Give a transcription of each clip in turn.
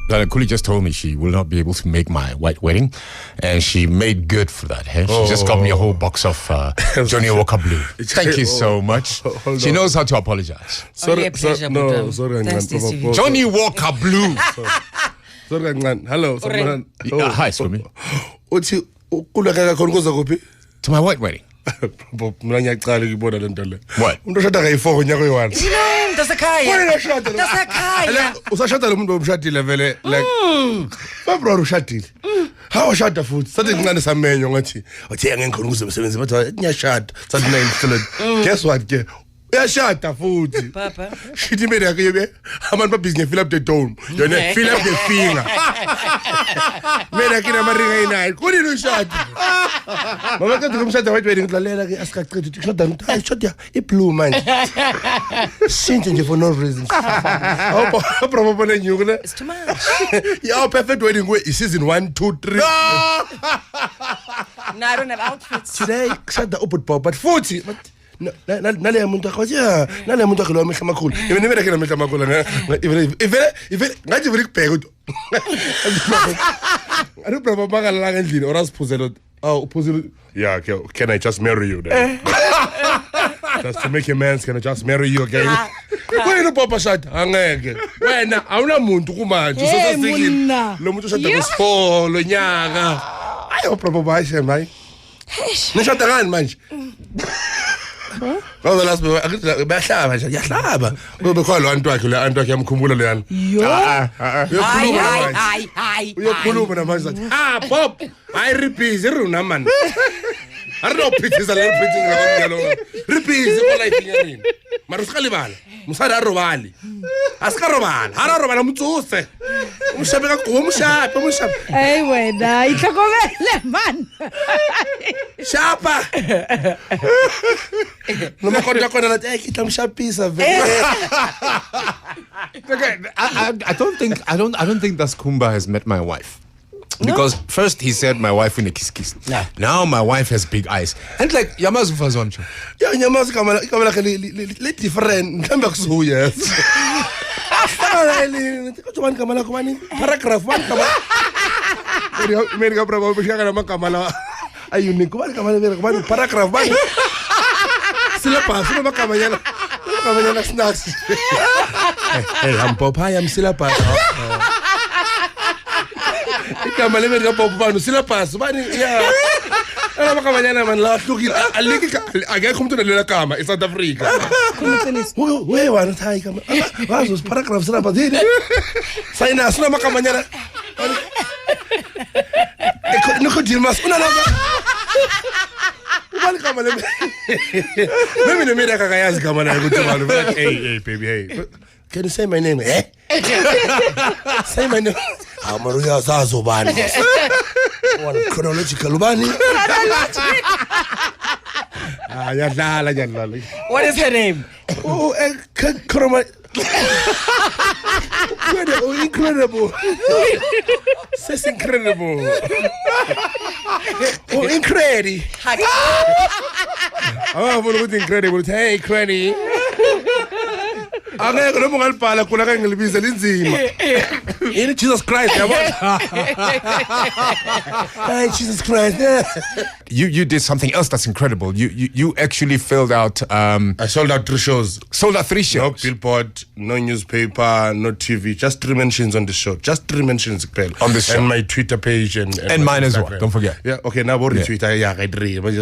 Dana Kuli just told me she will not be able to make my white wedding, and she made good for that. Hey? She just got me a whole box of Johnny Walker Blue. Thank you so much. She knows how to apologize. Sorry, Johnny Walker Blue. Sorry, hello. Hi, Swami. To my white wedding. What? Usashada lo muntu omshadile vele like February ushadile. How ushada futhi sathi incane samenyo ngathi uthi angengikhona ukuzomsebenza bathi ngiyashada sathi 9 guess what ke uyashada futhi Papa shithi mina ke yebe abantu ba business fill up the dome yona fill up the finger mina kina maringa inayi kunini ushada mama kathi kumshada white wedding ngidlalela ke asikaqedi uthi shoda hayi shoda iblue manje since nje for no reason probably nyukule it's too much yeah perfect wedding way is season 1 2 3 no I don't have outfits today shoda uput pop but futhi nale muntu akwazi nale muntu akelo amehla amakhulu even mina kena amehla amakhulu even ngathi vele kubheka uthi ari baba bakalala endlini or asiphuzelo uphuzelo yeah can I just marry you then just to make a man can I just marry you again wena papa shada angeke wena awuna muntu kumanje usesikile lo muntu shada ku4 lo nyaka ayo papa bayishe mayi nishada ngani manje Ngoba lasbe bayahlaba nje yahlaba bekhona lo antu wakhe yamkhumbula leyana uyokhuluma namanje Bob I repeat iruna man arno phithisa le phithisa ngalo repeat kola ifinyarini mara usikalibala musada arobali asikarobala arobala mutsuse umshabe kakuwa umshabe hey wena ihlakomele man shapa noma kodwa kona la kitla mshapisa vele Okay, I don't think Das Kumba has met my wife. Because first he said my wife in a kiss. Now my wife has big eyes. And like Yamazu Fazoncho. Yeah, Yamazu kamala le different. Mhlambe kusuya. Kuthi kamala kubani paragraph 1 kamala. Meri ka bravo bishaka na kamala. Ayuni kubani paragraph 1. Sila pa sila makamanyana. Makamanyana snacks. Hey, I'm Popeye, I'm sila pa. Ikama le meri ka Popeye, sila pa. Bani yeah. Ana makamanyana man la hlukile. Aliki akekho umuntu onelela kama eSouth Africa. We wana thai kama. Wazo paragraph sila pa zini. Sayina sila makamanyana. Niko dilmas una lava. Ubali kama le. Mimi ne mera kakayazi kama na kutoka. Hey baby hey. Can you say my name? Say my name. Amaruya Zazo bani. One chronological bani. Yadala. What is her name? Oh, incredible. It's incredible. Oh, incredible. Oh, what incredible. Hey, cranny. Angeke lo mungalibhala kula ka ngilibiza linzima. In Jesus Christ, Hey, Jesus Christ. You did something else that's incredible. You actually filled out I sold out 3 shows. Sold out 3 shows. No billboard, no newspaper, no TV, just 3 mentions on the show. Just 3 mentions on the show. And my Twitter page and mine as well. Don't forget. Yeah, okay, now what Twitter I agree. But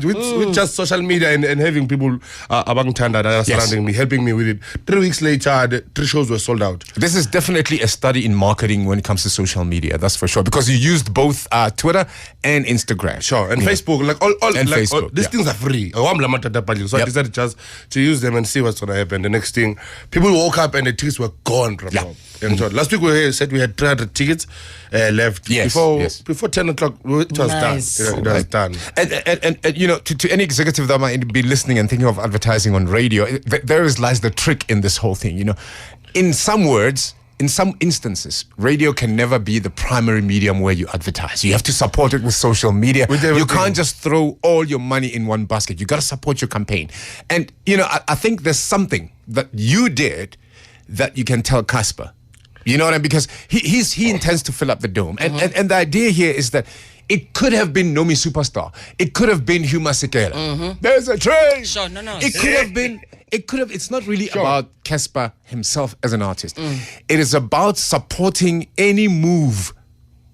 with just social media and having people abangthanda that are surrounding me, helping me with it. 3 weeks later, the 3 shows were sold out. This is definitely a study in marketing when it comes to social media. That's for sure. Because you used both Twitter and Instagram. Sure, and Facebook, like all and like Facebook, all, these things are free. So I decided just to use them and see what's going to happen. The next thing, people woke up and the tickets were gone. And so last week we said we had 300 tickets left. Before 10 o'clock, it was done. It was done. And you know, to any executive that might be listening and thinking of advertising on radio, there lies the trick in this whole thing. You know, in some words, in some instances, radio can never be the primary medium where you advertise. You have to support it with social media. You can't just throw all your money in one basket. You got to support your campaign. And, you know, I think there's something that you did that you can tell Casper. You know what I mean? Because he intends to fill up the dome. And the idea here is that it could have been Nomi Superstar. It could have been Hugh Masekela. There's a train. Sure, no. It could have been. It's not really about Casper himself as an artist. It is about supporting any move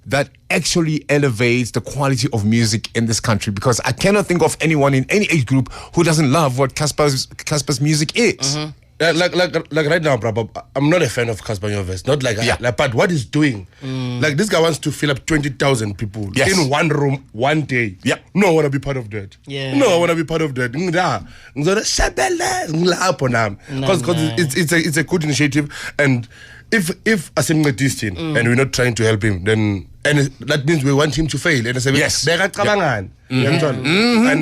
that actually elevates the quality of music in this country, because I cannot think of anyone in any age group who doesn't love what Casper's music is. Like right now, bro, I'm not a fan of Casper Nyovest. Not like, but what he's doing. Like this guy wants to fill up 20,000 people in one room, one day. Yeah. No, I want to be part of that. Yeah. No, I want to be part of that. Because it's a good initiative, and if Asim Distin and we're not trying to help him, then that means we want him to fail. And I say, yes. And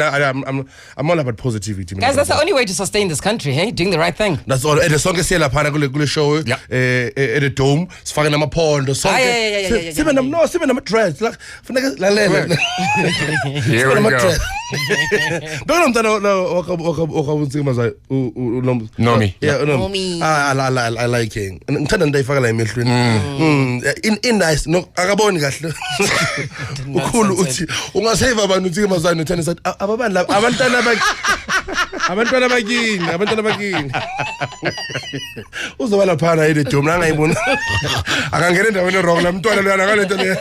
I'm all about positivity. Guys, that's the only way to sustain this country, hey? Doing the right thing. That's all. And the song is here, kule show, at the dome. It's fucking a pond. The song. Yeah. Seven I'm dressed. Like, Here we go. Don't Nomi. Nomi. I like him. And turn day for like in nice. No, Agabon kahle. Ukhulu uthi ungasave abantu uthi mazana uthanda sathi abantwana bakini uzoba laphana ile dome angayibona akangena endaweni wrong la mntwana lana ngalento le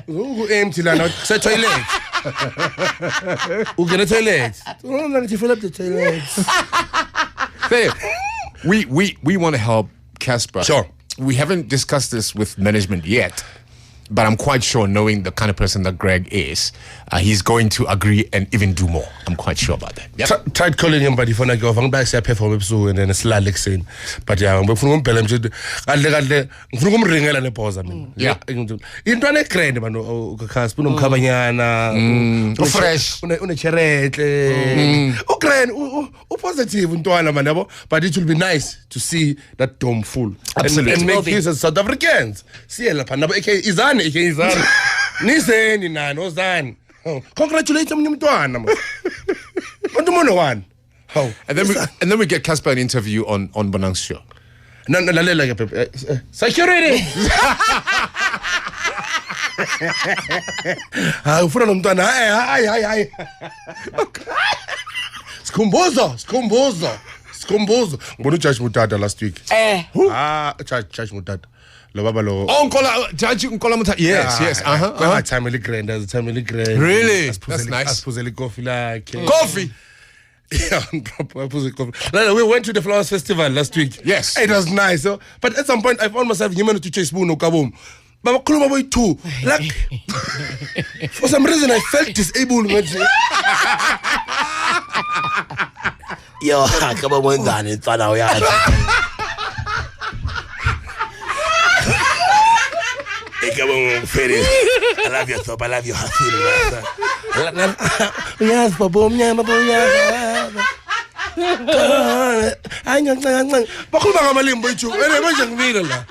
uku empty lana se toilet ugena toilet ungathi fill up the toilet. We want to help Casper. Sure. We haven't discussed this with management yet, but I'm quite sure, knowing the kind of person that Greg is, he's going to agree and even do more. I'm quite sure about that. Yep. Tried calling him, but if I go, I'm back to perform episode and then it's like saying, but yeah, I'm going to I'm going to ring and pause. I mean, yeah. In one crane, man, Casper, Cabanyana, fresh, una cherete, positive, but it will be nice to see that dome full. Absolutely. And make use of South Africans. See, Izan. Niseni nani ozani. Congratulations mntwana. One. And then we get Casper an interview on Bonang's show. No, lalela ke security. Ufuna nomntwana. Hayi. Skhumbuzo. Ngibona uJudge Mutata last week. Judge Mutata. Judge Nkola Mutata. Yes. Timely grand. Really? That's nice. Coffee like Coffee. Yeah, we went to the Flowers Festival last week. Yes. It was nice. But at some point, I found myself human to chase Spoon Kabum. But Kuluma Boy too. Like, for some reason, I felt disabled. Yo, come on, Dan, it's on our yard. Come on, Freddy. I love your top. I love your hustle. Yes, Babum, Bakuma ngamalimbo ithu ene manje ngimile la.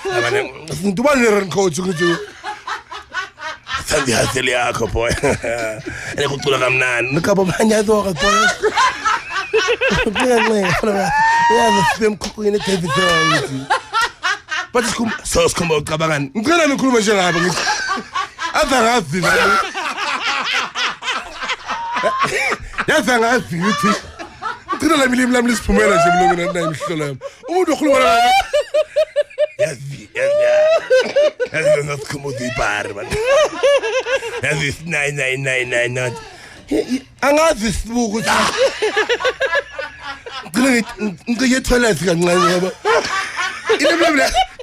Abane ndubane coach ukuthi Sandi haseli yakho boy. Ene kucula kamnani. Nikabo manyazo ka boy. Yeah, the kukhwini television. But so sikhumba ucabangani. Ngicela nikhuluma nje ngabo ngithi. Avangazi nami. Yavangazi ngithi. Ngicela la milimi lami lisiphumela nje mlungwana nayi imhlola yami. Umuntu okhuluma la. Yazi. Yazi ngasikhumba uzibar man. Yazi 9999 not. Angazi sibuku ukuthi. Ngicela toilet kancane yabo.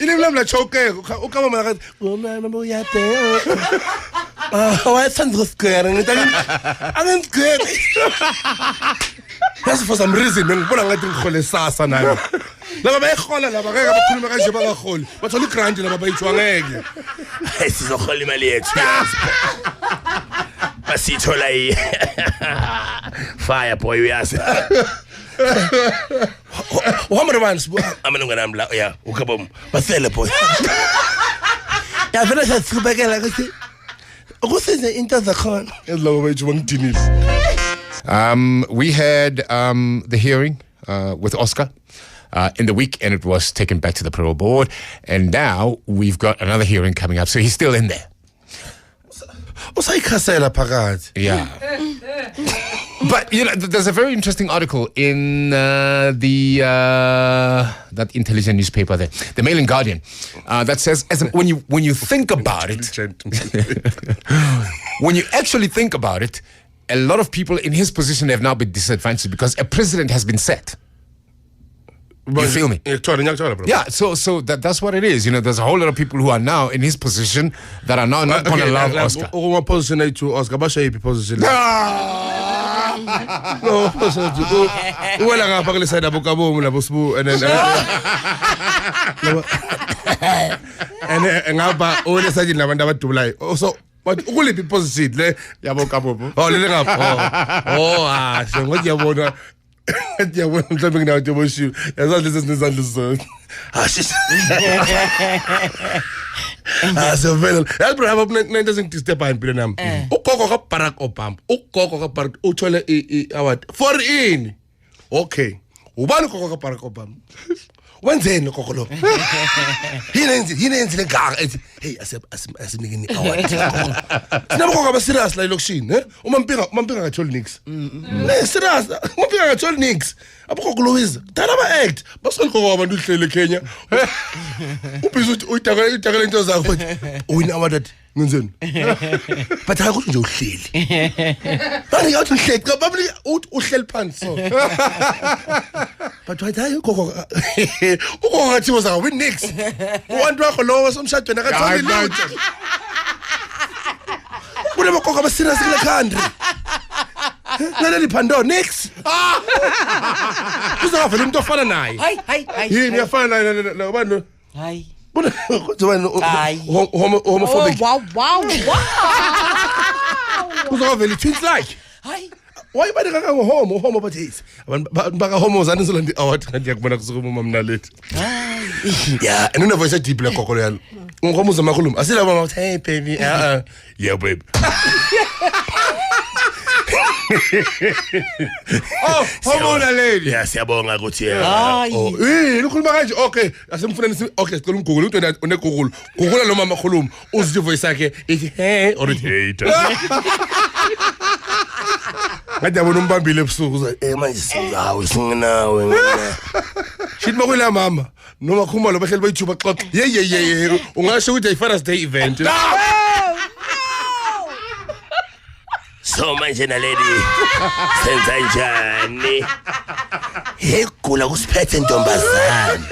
Ilimla choke ukama mara ngomama uyade wayenza square ngithi square that's for some reason ngibona ngathi ngikhole sasa nayo laba bayihola laba ngeke bakhuluma kanje bangaholi bathola igrant laba bayithwa ngeke sizohola imali yethu basithola fire boy uyazi Whammer ones, I'm going to yeah, Ukabum, but boy. Yeah, very sad to back like I say. What is the inter the con? We had the hearing with Oscar. in the week, and it was taken back to the parole board. And now we've got another hearing coming up, so he's still in there. Usayikhasela phakathi. Yeah. But there's a very interesting article in that intelligent newspaper there, the Mail and Guardian, that says when you think about it, when you actually think about it, a lot of people in his position have now been disadvantaged because a president has been set. You feel me? Yeah, so that's what it is. There's a whole lot of people who are now in his position that are now not going to allow Oscar. Uma position to Oscar, basha yipi position. No, position to. Wala ngapha kule side abokabomu labo sibu and ngapha ole side labantu abadubulayo. So but ukuliphi position le yabokabomu? Oh le ngapha. Oh so ngothi yabona. Yabona mhlawumbe nginawo boshiwe. Yazandla sesinezandla zonke. So vele yabra nento sengidisturb impilo nami. Ugogo ka Barack Obama, ugogo ka Barack uthole award for in. Okay. Ubani ugogo ka Barack Obama? Wenzeni ugogo lo? Yini enzile gaga ethi hey asimnikeni award. Sinabogogo ba serious la elokushini, Uma mpinga akatholi nix. Serious, umpinga akatholi nix. Abogogo Louise, dala ba act. Basolgogo abantu uhlele Kenya. Ubhizi uyitaka into zakho uthi win award ngenzeni. But akuthi nje uhleli. Bani yathi uhleli, babili uhleli phansi so. But why hayi ugogo ngathi boza win nix. Uwantu wakho lo somshadweni akatholi lutho. Kule bogogo ba serious kule country. Naleli phando nix. Uzavela umuntu ofana naye. Hayi. Yini yafana la bantu? Hayi. Bona homophobic. Wow. Uzavela twins like. Hayi. Why bani kaka homo but yes. Abantu baka homo zani solandi award kanti yakubona kusukuma mamnalethi. Yeah, and voice a deep like kokolo yalo. Ngomo zamakhuluma. Asila mama hey baby. Yeah baby. Oh, homo na lady. Yeah, siyabonga ukuthi Hayi. ukhuluma kanje. Okay, asemfuneni okay, sicela umGoogle umuntu oneGoogle. Google lo mama khuluma. Uzwe voice yakhe ithi hey or hate. Ngathi yabona umbambile ebusuku uza manje sizawe singinawe. Shit makwela mama. Noma khuma lo bahleli bayithuba xoxa. Ye. Ungasho ukuthi ayifana day event. So manje na lady senza njani? Hey kula kusiphethe ntombazana.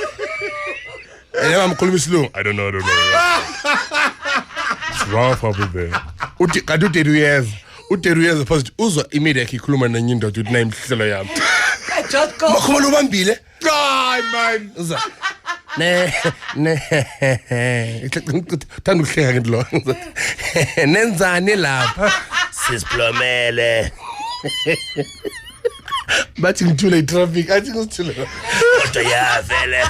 Mkhuluma isilungu. I don't know. It's wrong for there. Uthi kanti uDeruyeza positive uzwa immediately ikhuluma nenye indoda uthi nayi imhlelo yami. Just go. Makhulu ubambile. God, man. Uzwa. Ne. Thanda ukuhleka ngidlo. Nenzani lapha? Sisiplomele. Bathi ngithule itraffic, athi ngisithule. Kodwa ya vele.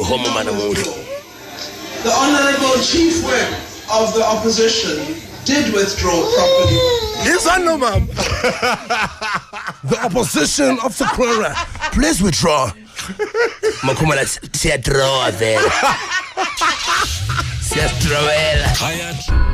Homo mana muhle. The Honourable Chief Whip of the opposition did withdraw properly. Yes, I know, ma'am. The opposition of Sakura, please withdraw. Makumala, siya draw there. Siya draw.